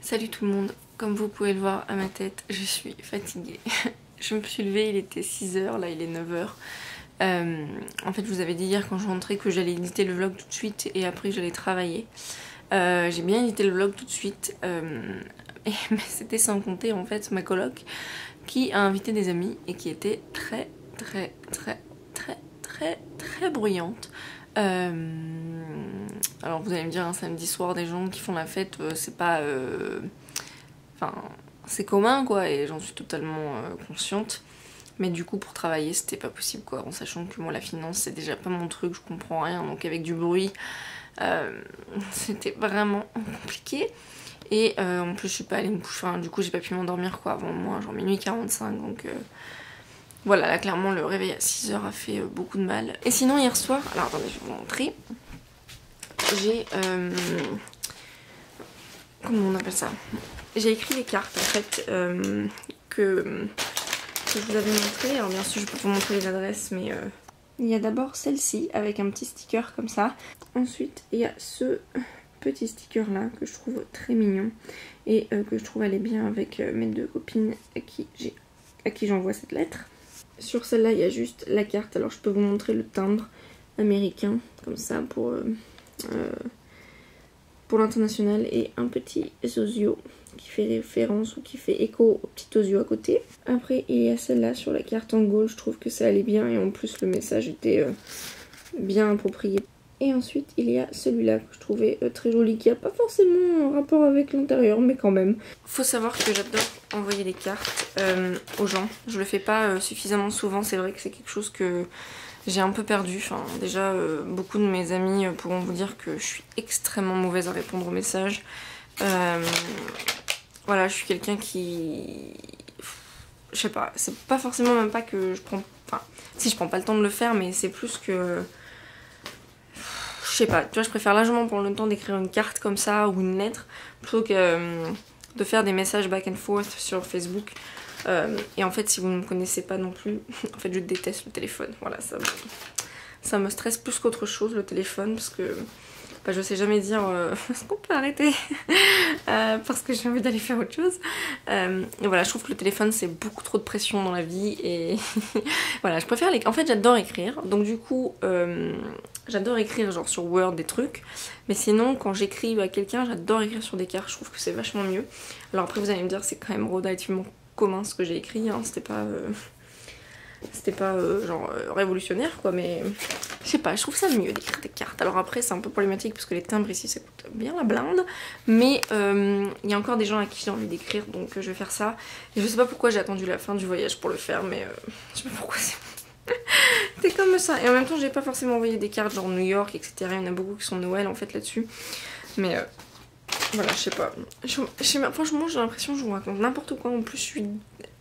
Salut tout le monde, comme vous pouvez le voir à ma tête, je suis fatiguée. Je me suis levée, il était 6h, là il est 9h. En fait je vous avais dit hier quand je rentrais que j'allais éditer le vlog tout de suite et après j'allais travailler. J'ai bien édité le vlog tout de suite, mais c'était sans compter en fait ma coloc qui a invité des amis et qui était très bruyante. Alors vous allez me dire un samedi soir des gens qui font la fête, c'est pas... Enfin c'est commun quoi et j'en suis totalement consciente. Mais du coup pour travailler c'était pas possible quoi, en sachant que moi la finance c'est déjà pas mon truc, je comprends rien, donc avec du bruit c'était vraiment compliqué. Et en plus je suis pas allée me coucher, enfin, du coup j'ai pas pu m'endormir quoi avant moi, genre minuit 45, donc voilà, là clairement le réveil à 6h a fait beaucoup de mal. Et sinon hier soir, alors attendez je vais vous montrer, j'ai comment on appelle ça, j'ai écrit les cartes en fait que je vous avais montré. Alors bien sûr je peux vous montrer les adresses, mais il y a d'abord celle-ci avec un petit sticker comme ça. Ensuite il y a ce petit sticker là que je trouve très mignon et que je trouve aller bien avec mes deux copines à qui j'envoie cette lettre. Sur celle-là il y a juste la carte, alors je peux vous montrer le timbre américain comme ça pour l'international, et un petit osio qui fait référence ou qui fait écho au petit osio à côté. Après il y a celle-là sur la carte en gold, je trouve que ça allait bien et en plus le message était bien approprié. Et ensuite il y a celui-là que je trouvais très joli, qui n'a pas forcément un rapport avec l'intérieur mais quand même. Faut savoir que j'adore envoyer des cartes aux gens, je le fais pas suffisamment souvent, c'est vrai que c'est quelque chose que j'ai un peu perdu. Enfin, déjà beaucoup de mes amis pourront vous dire que je suis extrêmement mauvaise à répondre aux messages. Voilà, je suis quelqu'un qui... Je sais pas, c'est pas forcément même pas que je prends... Enfin, si je prends pas le temps de le faire, mais c'est plus que... Je sais pas, tu vois, je préfère largement prendre le temps d'écrire une carte comme ça ou une lettre plutôt que de faire des messages back and forth sur Facebook. Et en fait si vous ne me connaissez pas non plus, en fait je déteste le téléphone, voilà, ça me stresse plus qu'autre chose le téléphone, parce que bah, je sais jamais dire est-ce qu'on peut arrêter parce que j'ai envie d'aller faire autre chose. Et voilà, je trouve que le téléphone c'est beaucoup trop de pression dans la vie et voilà, je préfère en fait j'adore écrire, donc du coup j'adore écrire genre sur Word des trucs, mais sinon quand j'écris à quelqu'un j'adore écrire sur des cartes, je trouve que c'est vachement mieux. Alors après vous allez me dire c'est quand même relativement commun ce que j'ai écrit, hein. C'était pas genre révolutionnaire quoi, mais je sais pas, je trouve ça mieux d'écrire des cartes. Alors après c'est un peu problématique parce que les timbres ici ça coûte bien la blinde, mais il y a encore des gens à qui j'ai envie d'écrire, donc je vais faire ça. Et je sais pas pourquoi j'ai attendu la fin du voyage pour le faire, mais je sais pas pourquoi c'est comme ça. Et en même temps j'ai pas forcément envoyé des cartes genre New York etc, il y en a beaucoup qui sont Noël en fait là-dessus, mais voilà, je sais pas. Franchement, j'ai l'impression que je vous raconte n'importe quoi. En plus, je suis...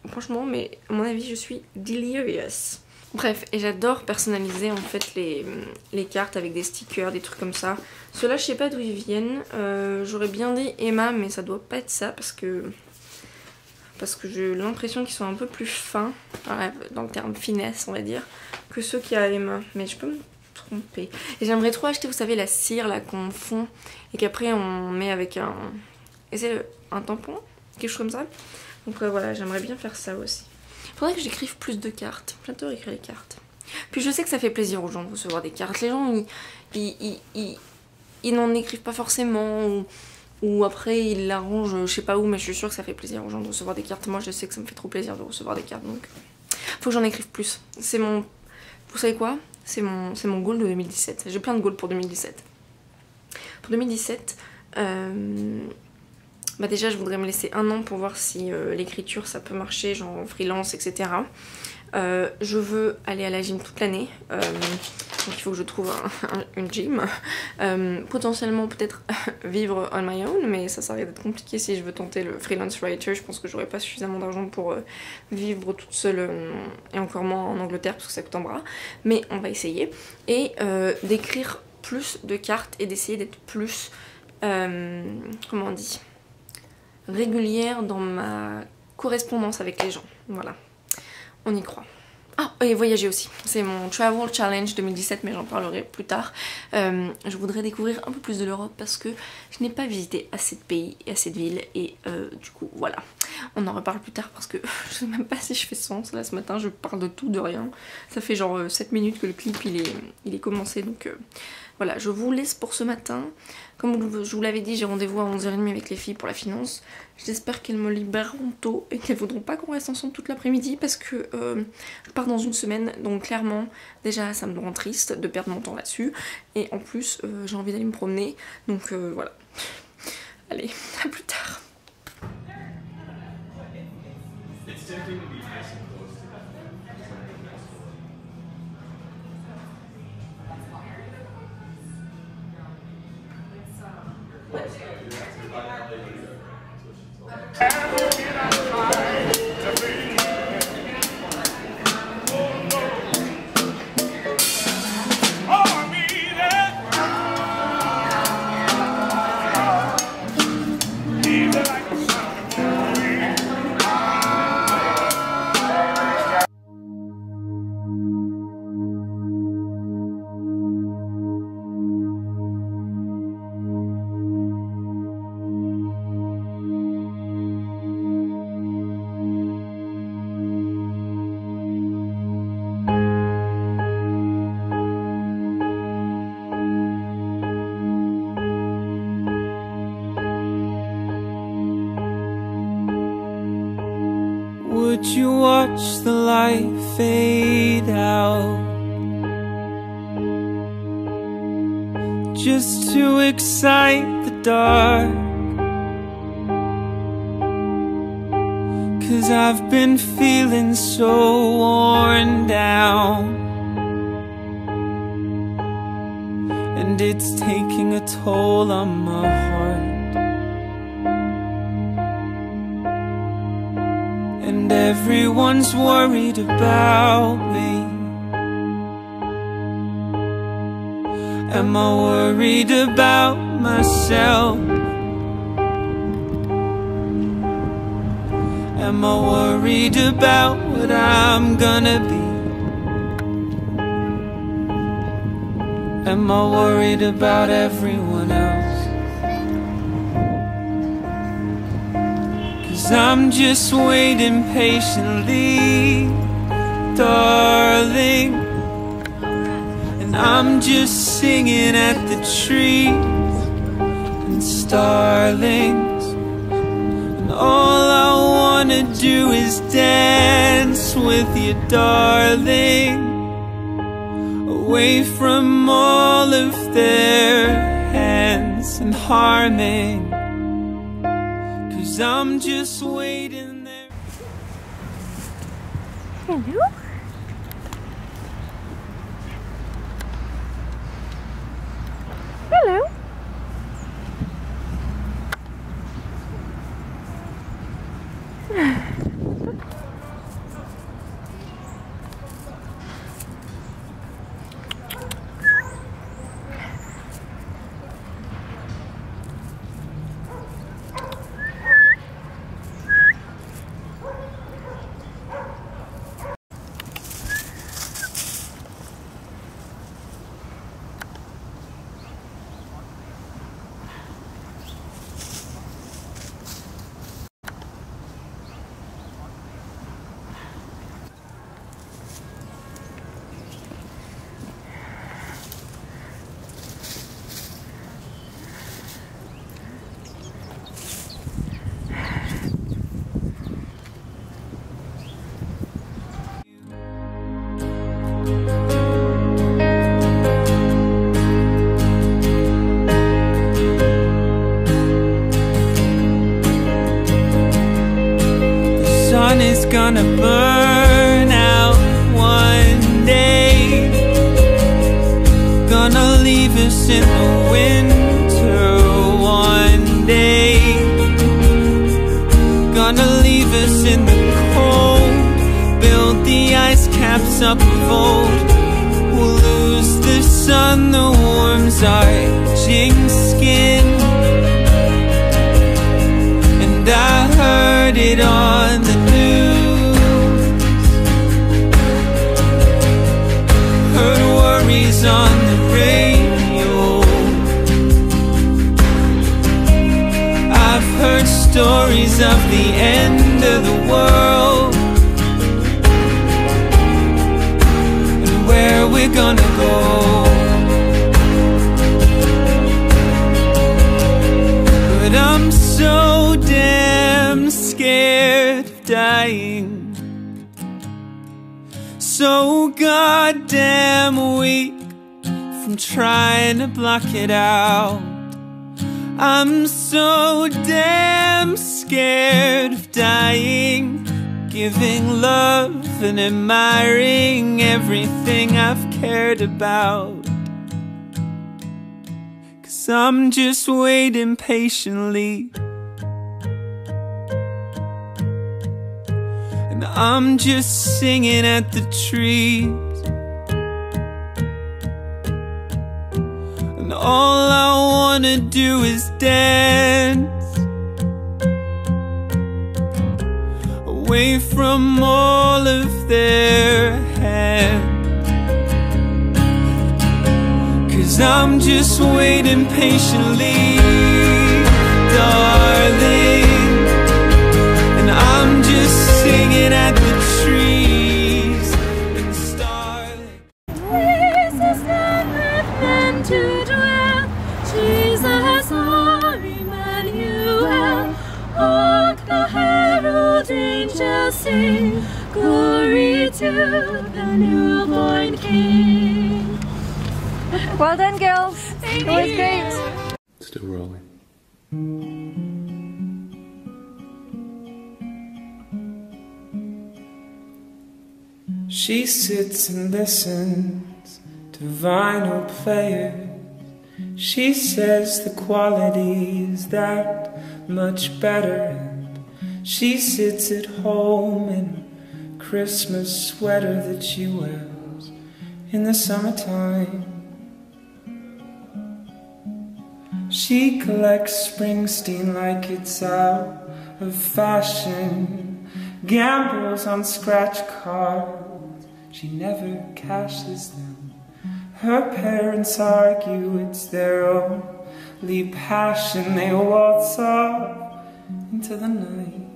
Franchement, mais à mon avis, je suis delirious. Bref, et j'adore personnaliser en fait les cartes avec des stickers, des trucs comme ça. Ceux-là, je sais pas d'où ils viennent. J'aurais bien dit Emma, mais ça doit pas être ça parce que j'ai l'impression qu'ils sont un peu plus fins, dans le terme finesse, on va dire, que ceux qu'il y a à Emma. Mais je peux me tromper. Et j'aimerais trop acheter, vous savez, la cire là qu'on fond et qu'après on met avec un... Et c'est un tampon, quelque chose comme ça. Donc voilà, j'aimerais bien faire ça aussi. Faudrait que j'écrive plus de cartes. J'adore écrire les cartes. Puis je sais que ça fait plaisir aux gens de recevoir des cartes. Les gens, ils n'en écrivent pas forcément, ou après ils l'arrangent, je sais pas où, mais je suis sûre que ça fait plaisir aux gens de recevoir des cartes. Moi je sais que ça me fait trop plaisir de recevoir des cartes, donc faut que j'en écrive plus. C'est mon... Vous savez quoi? C'est mon goal de 2017. J'ai plein de goals pour 2017. Pour 2017, bah déjà je voudrais me laisser un an pour voir si l'écriture ça peut marcher, genre en freelance, etc. Je veux aller à la gym toute l'année, donc il faut que je trouve une gym. Potentiellement peut-être vivre on my own, mais ça risque d'être compliqué si je veux tenter le freelance writer. Je pense que j'aurai pas suffisamment d'argent pour vivre toute seule, et encore moins en Angleterre parce que ça coûte un bras. Mais on va essayer. Et d'écrire plus de cartes et d'essayer d'être plus, comment on dit, régulière dans ma correspondance avec les gens. Voilà, on y croit. Ah, et voyager aussi. C'est mon Travel Challenge 2017, mais j'en parlerai plus tard. Je voudrais découvrir un peu plus de l'Europe parce que je n'ai pas visité assez de pays et assez de villes. Et du coup, voilà. On en reparle plus tard parce que je sais même pas si je fais sens. Là, ce matin, je parle de tout, de rien. Ça fait genre 7 minutes que le clip il est commencé. Donc voilà, je vous laisse pour ce matin. Comme je vous l'avais dit, j'ai rendez-vous à 11h30 avec les filles pour la finance. J'espère qu'elles me libéreront tôt et qu'elles voudront pas qu'on reste ensemble toute l'après-midi parce que je pars dans une semaine. Donc clairement, déjà ça me rend triste de perdre mon temps là-dessus. Et en plus, j'ai envie d'aller me promener. Donc voilà. Allez, à plus tard. Would you watch the light fade out just to excite the dark? 'Cause I've been feeling so worn down, and it's taking a toll on my heart. And everyone's worried about me. Am I worried about myself? Am I worried about what I'm gonna be? Am I worried about everyone else? 'Cause I'm just waiting patiently, darling. And I'm just singing at the trees and starlings. And all I wanna do is dance with you, darling, away from all of their hands and harming. 'Cause I'm just waiting there. Hello? Hello? Sun is gonna burn out one day, gonna leave us in the winter one day, gonna leave us in the cold, build the ice caps up of old. We'll lose the sun that warms our aging skin. And I heard it on the news. stories of the end of the world and where we're gonna go. But I'm so damn scared of dying, so goddamn weak from trying to block it out. I'm so damn scared of dying, giving love and admiring everything I've cared about. 'Cause I'm just waiting patiently, and I'm just singing at the trees. And all I wanna do is dance away from all of their hands. 'Cause I'm just waiting patiently, darling, and I'm just singing at the trees in the starlight. This is not meant to dwell. Jesus, our Emmanuel. Hark the herald angels sing, glory to the newborn King. Well done, girls. It was great. Still rolling. She sits and listens to vinyl players. She says the quality is that much better. She sits at home in a Christmas sweater that she wears in the summertime. She collects Springsteen like it's out of fashion, gambles on scratch cards, she never cashes them. Her parents argue it's their only passion. They waltz off into the night,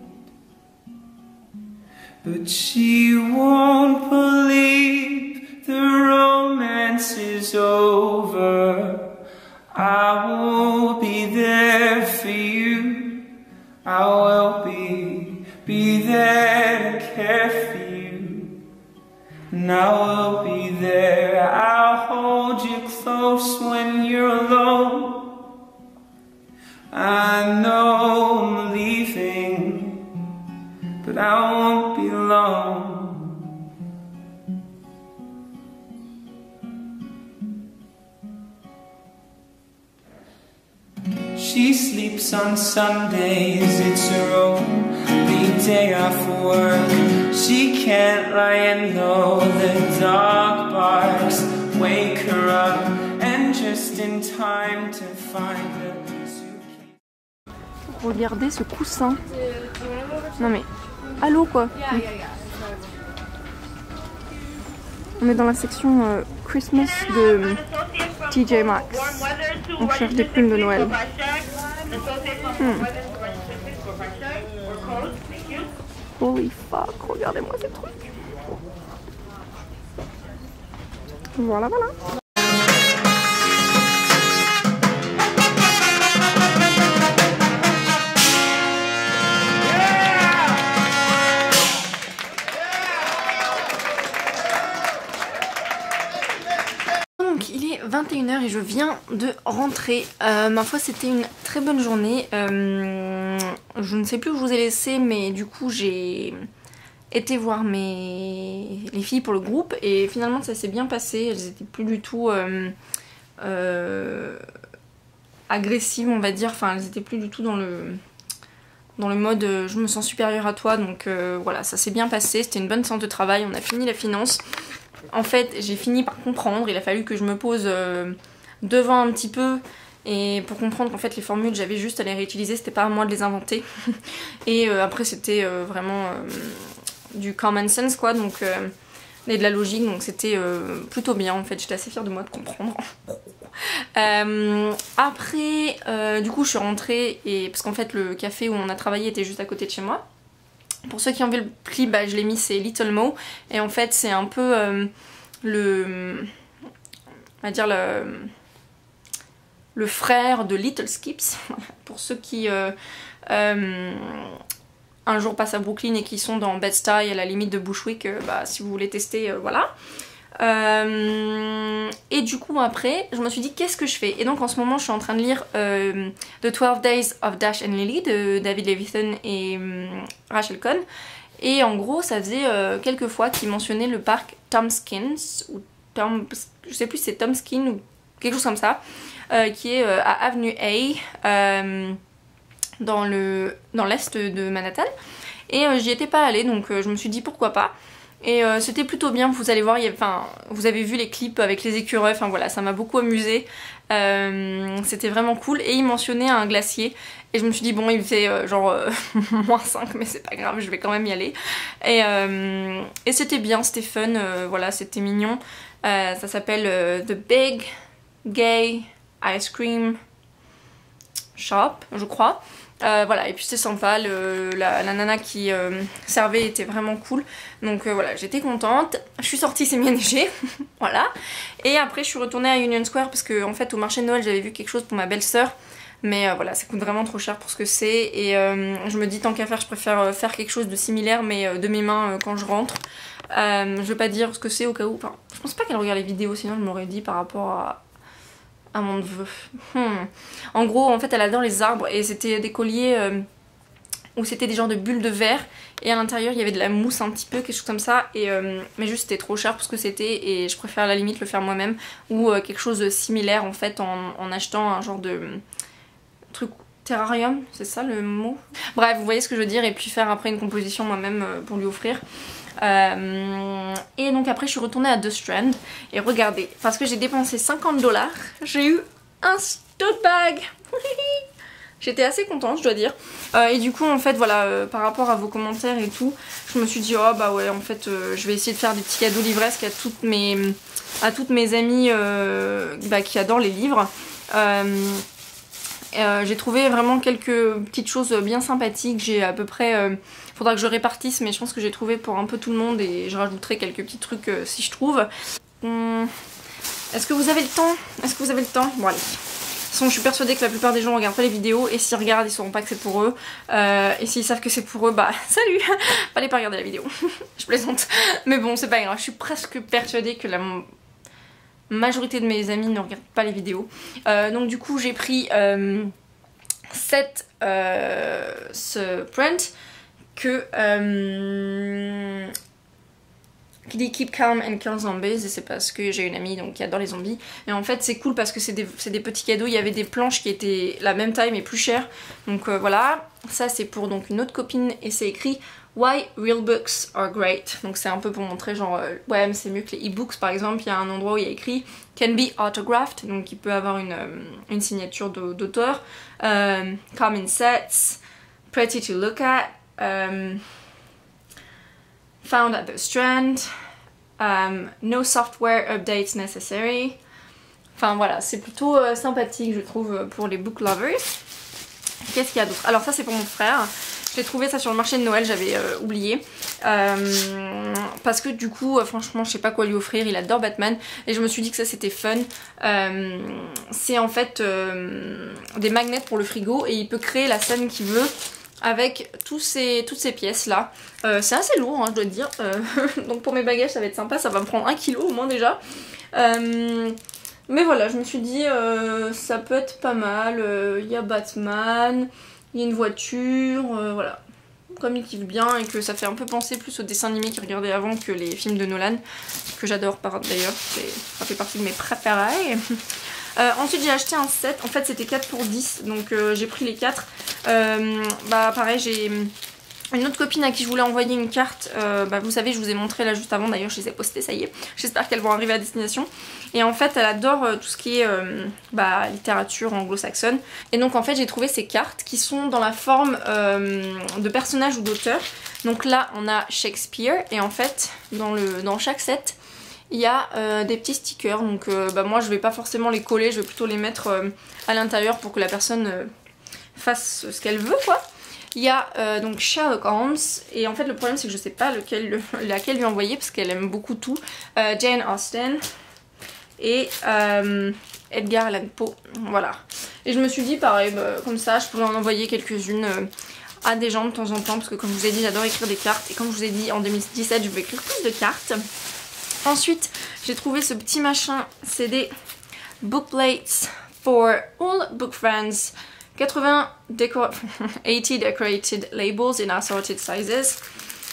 but she won't believe the romance is over. I will be there for you, I will be there to care for you, and I will be there. I'll hold you close when you're alone. I know I'm leaving, but I won't be long. She sleeps on Sundays, it's her only day off work. She can't lie and know the dog barks wake her up, and just in time to find a suitcase. Regardez ce coussin. Non mais, allô quoi. On est dans la section Christmas de TJ Maxx. On cherche des plumes de Noël. Holy fuck, regardez-moi ces trucs. Voilà, voilà. Donc il est 21h et je viens de rentrer. Ma foi c'était une très bonne journée. Je ne sais plus où je vous ai laissé, mais du coup j'ai été voir les filles pour le groupe et finalement ça s'est bien passé. Elles étaient plus du tout agressives on va dire. Enfin elles étaient plus du tout dans le mode je me sens supérieure à toi. Donc voilà, ça s'est bien passé. C'était une bonne séance de travail. On a fini la finance. En fait, j'ai fini par comprendre, il a fallu que je me pose devant un petit peu et pour comprendre qu'en fait les formules j'avais juste à les réutiliser, c'était pas à moi de les inventer. Et après c'était vraiment du common sense quoi, donc et de la logique, donc c'était plutôt bien en fait, j'étais assez fière de moi de comprendre. Après, du coup je suis rentrée, et parce qu'en fait le café où on a travaillé était juste à côté de chez moi. Pour ceux qui ont vu le clip, bah, je l'ai mis, c'est Little Mo, et en fait c'est un peu on va dire le frère de Little Skips. Pour ceux qui un jour passent à Brooklyn et qui sont dans Bed-Stuy à la limite de Bushwick, bah, si vous voulez tester, voilà. Et du coup après je me suis dit qu'est-ce que je fais, et donc en ce moment je suis en train de lire The 12 Days of Dash and Lily de David Levithan et Rachel Cohn, et en gros ça faisait quelques fois qu'ils mentionnaient le parc Tompkins ou je sais plus si c'est Tompkins ou quelque chose comme ça, qui est à Avenue A, dans l'est de Manhattan, et j'y étais pas allée, donc je me suis dit pourquoi pas. Et c'était plutôt bien, vous allez voir, vous avez vu les clips avec les écureuils, enfin voilà, ça m'a beaucoup amusé, c'était vraiment cool. Et il mentionnait un glacier, et je me suis dit bon, il fait genre moins 5, mais c'est pas grave, je vais quand même y aller. Et c'était bien, c'était fun, voilà, c'était mignon. Ça s'appelle The Big Gay Ice Cream Shop, je crois. Voilà, et puis c'était sympa, la nana qui servait était vraiment cool, donc voilà, j'étais contente. Je suis sortie, c'est bien neigé, voilà. Et après je suis retournée à Union Square parce que en fait au marché de Noël j'avais vu quelque chose pour ma belle-sœur, mais voilà, ça coûte vraiment trop cher pour ce que c'est, et je me dis tant qu'à faire je préfère faire quelque chose de similaire mais de mes mains quand je rentre. Je vais pas dire ce que c'est au cas où, enfin je pense pas qu'elle regarde les vidéos, sinon je m'aurais dit par rapport à mon neveu. En gros, en fait, elle adore les arbres, et c'était des colliers où c'était des genres de bulles de verre, et à l'intérieur il y avait de la mousse un petit peu, quelque chose comme ça, et mais juste c'était trop cher pour ce que c'était, et je préfère à la limite le faire moi-même, ou quelque chose de similaire en fait, en achetant un genre de truc terrarium, c'est ça le mot? Bref, vous voyez ce que je veux dire, et puis faire après une composition moi-même pour lui offrir. Et donc après je suis retournée à The Strand, et regardez, parce que j'ai dépensé 50 $, j'ai eu un tote bag. J'étais assez contente, je dois dire. Et du coup en fait voilà, par rapport à vos commentaires et tout, je me suis dit oh bah ouais, en fait je vais essayer de faire des petits cadeaux livresques à toutes mes amies bah, qui adorent les livres. J'ai trouvé vraiment quelques petites choses bien sympathiques. J'ai à peu près... faudra que je répartisse, mais je pense que j'ai trouvé pour un peu tout le monde, et je rajouterai quelques petits trucs si je trouve. Est-ce que vous avez le temps? Est-ce que vous avez le temps? Bon allez. De toute façon je suis persuadée que la plupart des gens regardent pas les vidéos, et s'ils regardent ils sauront pas que c'est pour eux. Et s'ils savent que c'est pour eux, bah salut. Fallait pas regarder la vidéo. Je plaisante. Mais bon c'est pas grave, je suis presque persuadée que la majorité de mes amis ne regardent pas les vidéos. Donc du coup j'ai pris ce print que qui dit Keep Calm and Kill Zombies, et c'est parce que j'ai une amie donc qui adore les zombies, et en fait c'est cool parce que c'est des petits cadeaux. Il y avait des planches qui étaient la même taille mais plus chères, donc voilà. Ça c'est pour donc une autre copine, et c'est écrit Why Real Books Are Great, donc c'est un peu pour montrer genre ouais mais c'est mieux que les e-books. Par exemple il y a un endroit où il y a écrit Can be autographed, donc il peut avoir une signature d'auteur. Common sets, pretty to look at, found at the Strand, no software updates necessary. Enfin voilà, c'est plutôt sympathique je trouve pour les book lovers. Qu'est-ce qu'il y a d'autre? Alors ça c'est pour mon frère. J'ai trouvé ça sur le marché de Noël, j'avais oublié. Parce que du coup, franchement, je sais pas quoi lui offrir. Il adore Batman. Et je me suis dit que ça c'était fun. C'est en fait des magnets pour le frigo. Et il peut créer la scène qu'il veut avec toutes ces pièces là. C'est assez lourd, hein, je dois te dire. Donc pour mes bagages, ça va être sympa. Ça va me prendre 1 kg au moins déjà. Mais voilà, je me suis dit, ça peut être pas mal. Il y a Batman. Il y a une voiture, voilà. Comme il kiffe bien, et que ça fait un peu penser plus aux dessins animés qu'il regardait avant que les films de Nolan, que j'adore d'ailleurs, ça fait partie de mes préférés. Ensuite j'ai acheté un set, en fait c'était 4 pour 10, donc j'ai pris les 4. Bah pareil, j'ai Une autre copine à qui je voulais envoyer une carte, vous savez, je vous ai montré là juste avant, d'ailleurs je les ai postées, ça y est. J'espère qu'elles vont arriver à destination. Et en fait elle adore tout ce qui est littérature anglo-saxonne. Et donc en fait j'ai trouvé ces cartes qui sont dans la forme de personnages ou d'auteurs. Donc là on a Shakespeare et en fait dans chaque set il y a des petits stickers. Donc moi je vais pas forcément les coller, je vais plutôt les mettre à l'intérieur pour que la personne fasse ce qu'elle veut quoi. Il y a donc Sherlock Holmes et en fait le problème c'est que je sais pas laquelle lui envoyer parce qu'elle aime beaucoup tout. Jane Austen et Edgar Allan Poe, voilà. Et je me suis dit pareil, comme ça je pourrais en envoyer quelques-unes à des gens de temps en temps parce que comme je vous ai dit j'adore écrire des cartes et comme je vous ai dit en 2017 je vais écrire plus de cartes. Ensuite j'ai trouvé ce petit machin, c'est des bookplates for all book friends. 80 decorated labels in assorted sizes.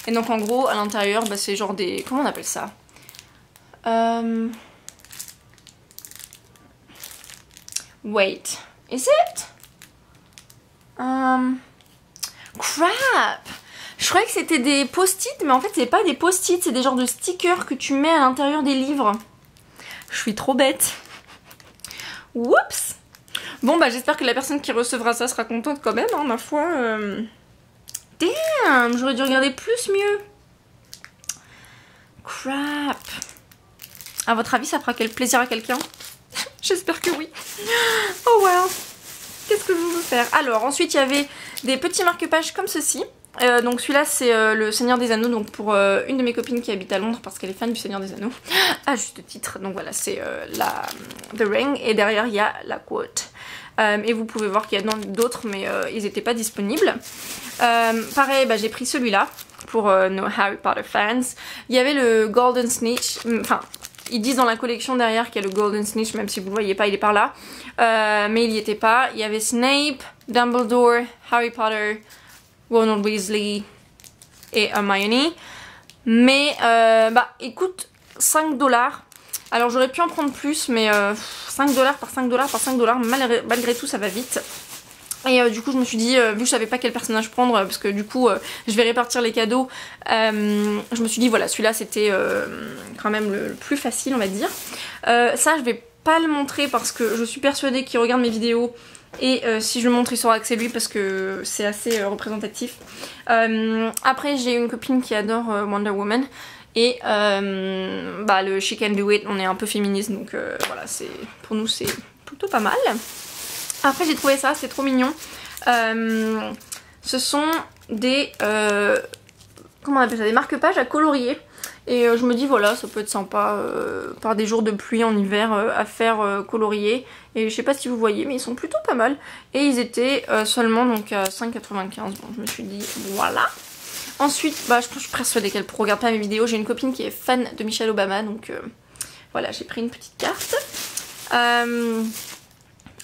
Et donc en gros à l'intérieur c'est genre des... comment on appelle ça, wait, is it? Crap! Je croyais que c'était des post-it mais en fait c'est pas des post-it, c'est des genres de stickers que tu mets à l'intérieur des livres. Je suis trop bête. Oups! Bon j'espère que la personne qui recevra ça sera contente quand même, hein, ma foi. Damn, j'aurais dû regarder plus mieux. Crap. À votre avis ça fera quel plaisir à quelqu'un? J'espère que oui. Oh well. Qu'est-ce que je veux faire? Alors ensuite il y avait des petits marque-pages comme ceci. Donc celui-là c'est le Seigneur des Anneaux, donc pour une de mes copines qui habite à Londres parce qu'elle est fan du Seigneur des Anneaux. À juste titre, donc voilà c'est The Ring et derrière il y a la quote. Et vous pouvez voir qu'il y a d'autres mais ils n'étaient pas disponibles. Pareil j'ai pris celui-là pour nos Harry Potter fans. Il y avait le Golden Snitch, enfin ils disent dans la collection derrière qu'il y a le Golden Snitch même si vous le voyez pas il est par là. Mais il n'y était pas. Il y avait Snape, Dumbledore, Harry Potter, Ronald Weasley et Hermione. Mais écoute 5$. Alors j'aurais pu en prendre plus mais 5$ par 5$ par 5$, malgré tout ça va vite. Et du coup je me suis dit, vu que je savais pas quel personnage prendre parce que du coup je vais répartir les cadeaux, je me suis dit voilà celui-là c'était quand même le plus facile on va dire. Ça je vais pas le montrer parce que je suis persuadée qu'il regarde mes vidéos et si je le montre il saura que c'est lui parce que c'est assez représentatif. Après j'ai une copine qui adore Wonder Woman. Et le She Can Do It, on est un peu féministe donc voilà, pour nous c'est plutôt pas mal. Après j'ai trouvé ça, c'est trop mignon. Ce sont des comment on appelle ça, des marque-pages à colorier. Et je me dis voilà, ça peut être sympa par des jours de pluie en hiver à faire colorier. Et je sais pas si vous voyez mais ils sont plutôt pas mal. Et ils étaient seulement donc à 5,95. Bon je me suis dit voilà. Ensuite, je suis persuadée qu'elle ne regarde pas mes vidéos. J'ai une copine qui est fan de Michelle Obama, donc voilà, j'ai pris une petite carte.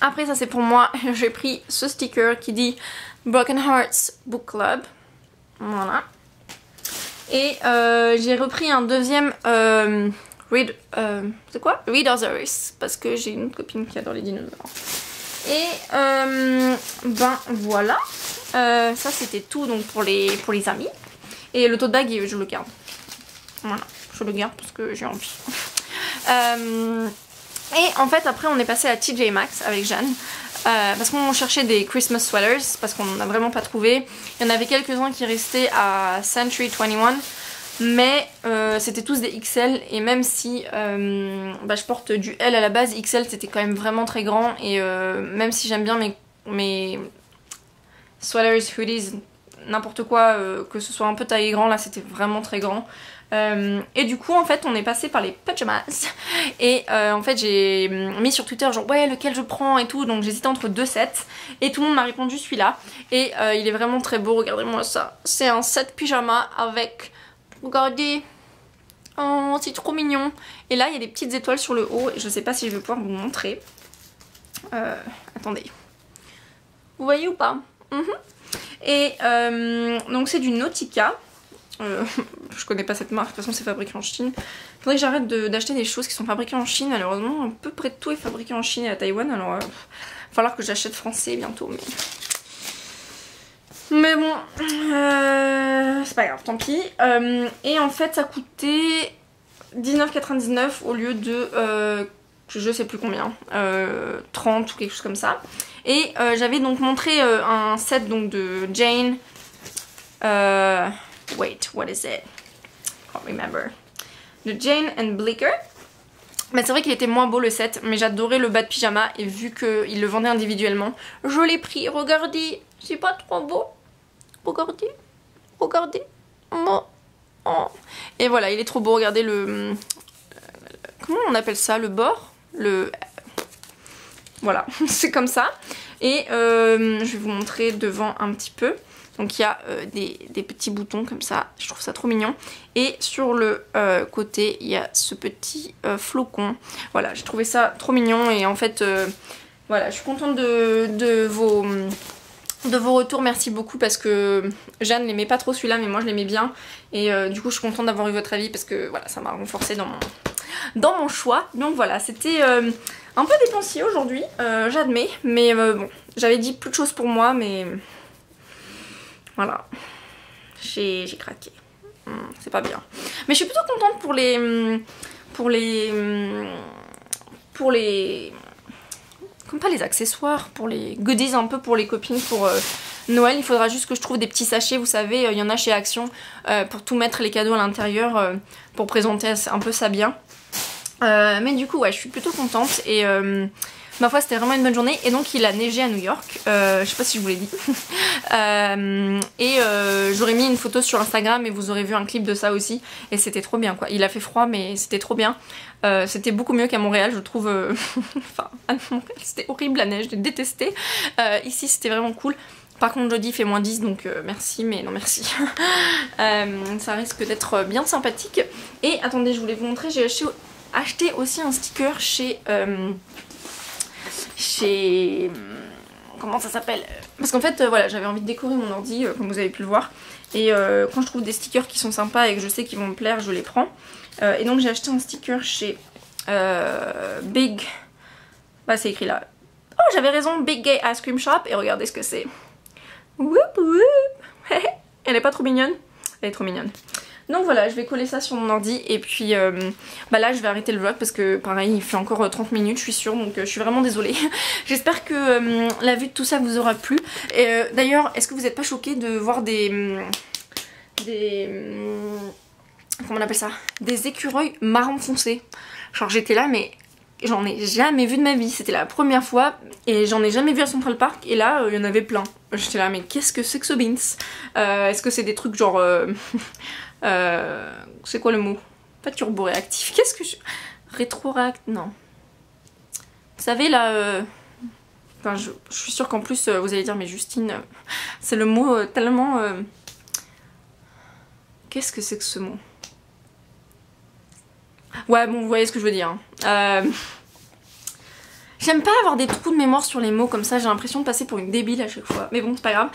Après, ça c'est pour moi. J'ai pris ce sticker qui dit Broken Hearts Book Club. Voilà. Et j'ai repris un deuxième c'est quoi? Read Others, parce que j'ai une copine qui adore les dinosaures. Et voilà. Ça c'était tout donc pour les amis. Et le tote bag je le garde. Voilà, je le garde parce que j'ai envie. Et en fait après on est passé à TJ Maxx avec Jeanne. Parce qu'on cherchait des Christmas sweaters. Parce qu'on n'en a vraiment pas trouvé. Il y en avait quelques-uns qui restaient à Century 21. Mais c'était tous des XL. Et même si je porte du L à la base, XL c'était quand même vraiment très grand. Et même si j'aime bien mes sweaters, hoodies, n'importe quoi, que ce soit un peu taillé grand, là c'était vraiment très grand. Et du coup en fait on est passé par les pyjamas. Et en fait j'ai mis sur Twitter genre ouais lequel je prends et tout. Donc j'hésitais entre deux sets. Et tout le monde m'a répondu celui-là. Et il est vraiment très beau, regardez-moi ça. C'est un set pyjama avec... regardez. Oh c'est trop mignon. Et là il y a des petites étoiles sur le haut. Je sais pas si je vais pouvoir vous montrer. Attendez. Vous voyez ou pas? Et donc c'est du Nautica. Je connais pas cette marque, de toute façon c'est fabriqué en Chine. Faudrait que j'arrête d'acheter des choses qui sont fabriquées en Chine. Malheureusement, à peu près tout est fabriqué en Chine et à Taïwan. Alors il va falloir que j'achète français bientôt. Mais bon, c'est pas grave, tant pis. Et en fait ça coûtait 19,99 au lieu de je sais plus combien, 30 ou quelque chose comme ça. Et j'avais donc montré un set donc de Jane. Wait, what is it? I can't remember. De Jane and Blicker. Mais c'est vrai qu'il était moins beau le set, mais j'adorais le bas de pyjama et vu qu'il le vendait individuellement, je l'ai pris. Regardez, c'est pas trop beau. Regardez, regardez. Oh. Oh. Et voilà, il est trop beau. Regardez le... comment on appelle ça? Le bord? Voilà, c'est comme ça. Et je vais vous montrer devant un petit peu. Donc il y a des petits boutons comme ça, je trouve ça trop mignon. Et sur le côté, il y a ce petit flocon. Voilà, j'ai trouvé ça trop mignon et en fait, voilà, je suis contente de vos retours. Merci beaucoup parce que Jeanne n'aimait pas trop celui-là, mais moi je l'aimais bien. Et du coup, je suis contente d'avoir eu votre avis parce que voilà, ça m'a renforcée dans mon choix. Donc voilà, c'était un peu dépensier aujourd'hui, j'admets. Mais bon, j'avais dit plus de choses pour moi, mais... voilà, j'ai craqué. C'est pas bien. Mais je suis plutôt contente pour les comme pas les accessoires, pour les goodies un peu pour les copines pour Noël. Il faudra juste que je trouve des petits sachets, vous savez, il y en a chez Action pour tout mettre les cadeaux à l'intérieur pour présenter un peu ça bien. Mais du coup ouais, je suis plutôt contente et ma foi c'était vraiment une bonne journée et donc il a neigé à New York, je sais pas si je vous l'ai dit. J'aurais mis une photo sur Instagram et vous aurez vu un clip de ça aussi et c'était trop bien quoi. Il a fait froid mais c'était trop bien, c'était beaucoup mieux qu'à Montréal je trouve. Enfin à Montréal c'était horrible la neige, j'ai détesté. Ici c'était vraiment cool. Par contre jeudi il fait -10 donc merci mais non merci. Ça risque d'être bien sympathique. Et attendez, je voulais vous montrer, j'ai acheté aussi un sticker chez comment ça s'appelle, parce qu'en fait voilà, j'avais envie de décorer mon ordi comme vous avez pu le voir et quand je trouve des stickers qui sont sympas et que je sais qu'ils vont me plaire, je les prends. Et donc j'ai acheté un sticker chez Big, bah c'est écrit là, oh j'avais raison, Big Gay Ice Cream Shop, et regardez ce que c'est. Whoop whoop. Elle est pas trop mignonne? Elle est trop mignonne. Donc voilà, je vais coller ça sur mon ordi et puis bah là je vais arrêter le vlog parce que pareil il fait encore 30 minutes je suis sûre, donc je suis vraiment désolée. J'espère que la vue de tout ça vous aura plu. D'ailleurs, est-ce que vous n'êtes pas choqués de voir des comment on appelle ça, des écureuils marron foncé? Genre j'étais là mais j'en ai jamais vu de ma vie, c'était la première fois et j'en ai jamais vu à Central Park et là il y en avait plein. J'étais là mais qu'est-ce que c'est que ce beans? Est-ce que c'est des trucs genre c'est quoi le mot? Pas turbo-réactif, qu'est-ce que je... rétro-réactif, non. Vous savez là, enfin, je suis sûre qu'en plus vous allez dire mais Justine, c'est le mot tellement... Qu'est-ce que c'est que ce mot? Ouais bon vous voyez ce que je veux dire. J'aime pas avoir des trous de mémoire sur les mots comme ça, j'ai l'impression de passer pour une débile à chaque fois. Mais bon, c'est pas grave.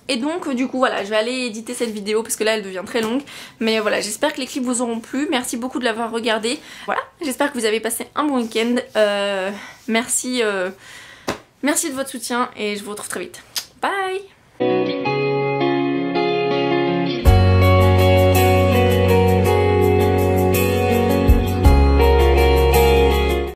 Et donc, du coup, voilà, je vais aller éditer cette vidéo parce que là, elle devient très longue. Mais voilà, j'espère que les clips vous auront plu. Merci beaucoup de l'avoir regardé. Voilà, j'espère que vous avez passé un bon week-end. Merci de votre soutien et je vous retrouve très vite. Bye!